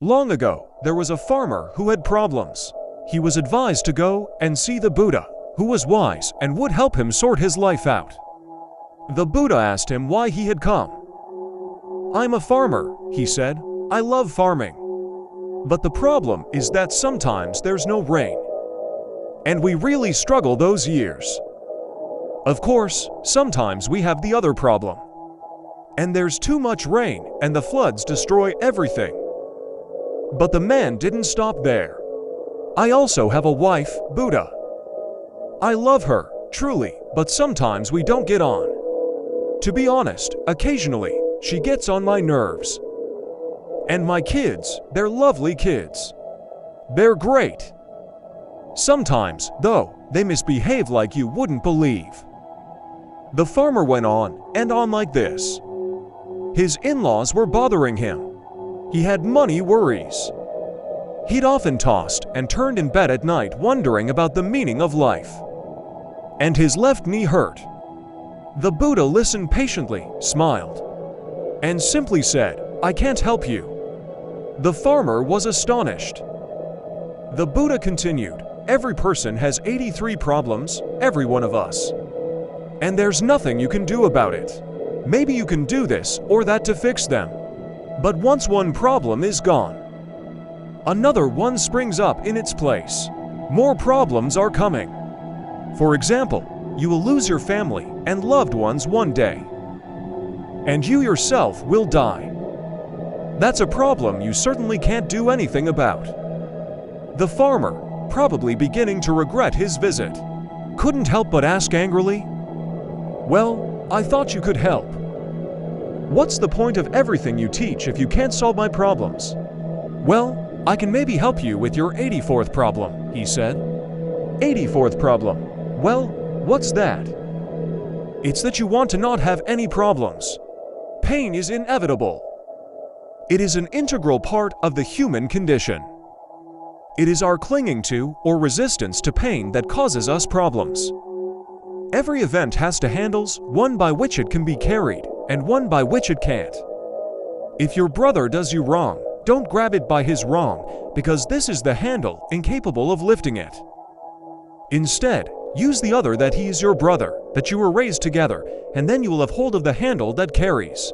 Long ago, there was a farmer who had problems. He was advised to go and see the Buddha, who was wise and would help him sort his life out. The Buddha asked him why he had come. "I'm a farmer," he said. "I love farming. But the problem is that sometimes there's no rain. And we really struggle those years. Of course, sometimes we have the other problem. And there's too much rain and the floods destroy everything." But the man didn't stop there. "I also have a wife, Buddha. I love her, truly, but sometimes we don't get on. To be honest, occasionally, she gets on my nerves. And my kids, they're lovely kids. They're great. Sometimes, though, they misbehave like you wouldn't believe." The farmer went on and on like this. His in-laws were bothering him. He had money worries. He'd often tossed and turned in bed at night wondering about the meaning of life. And his left knee hurt. The Buddha listened patiently, smiled, and simply said, "I can't help you." The farmer was astonished. The Buddha continued, "Every person has 83 problems, every one of us. And there's nothing you can do about it. Maybe you can do this or that to fix them. But once one problem is gone, another one springs up in its place. More problems are coming. For example, you will lose your family and loved ones one day. And you yourself will die. That's a problem you certainly can't do anything about." The farmer, probably beginning to regret his visit, couldn't help but ask angrily, "Well, I thought you could help. What's the point of everything you teach if you can't solve my problems?" "Well, I can maybe help you with your 84th problem," he said. 84th problem. Well, what's that?" "It's that you want to not have any problems. Pain is inevitable. It is an integral part of the human condition. It is our clinging to or resistance to pain that causes us problems. Every event has two handles, one by which it can be carried, and one by which it can't. If your brother does you wrong, don't grab it by his wrong, because this is the handle incapable of lifting it. Instead, use the other that he is your brother, that you were raised together, and then you will have hold of the handle that carries.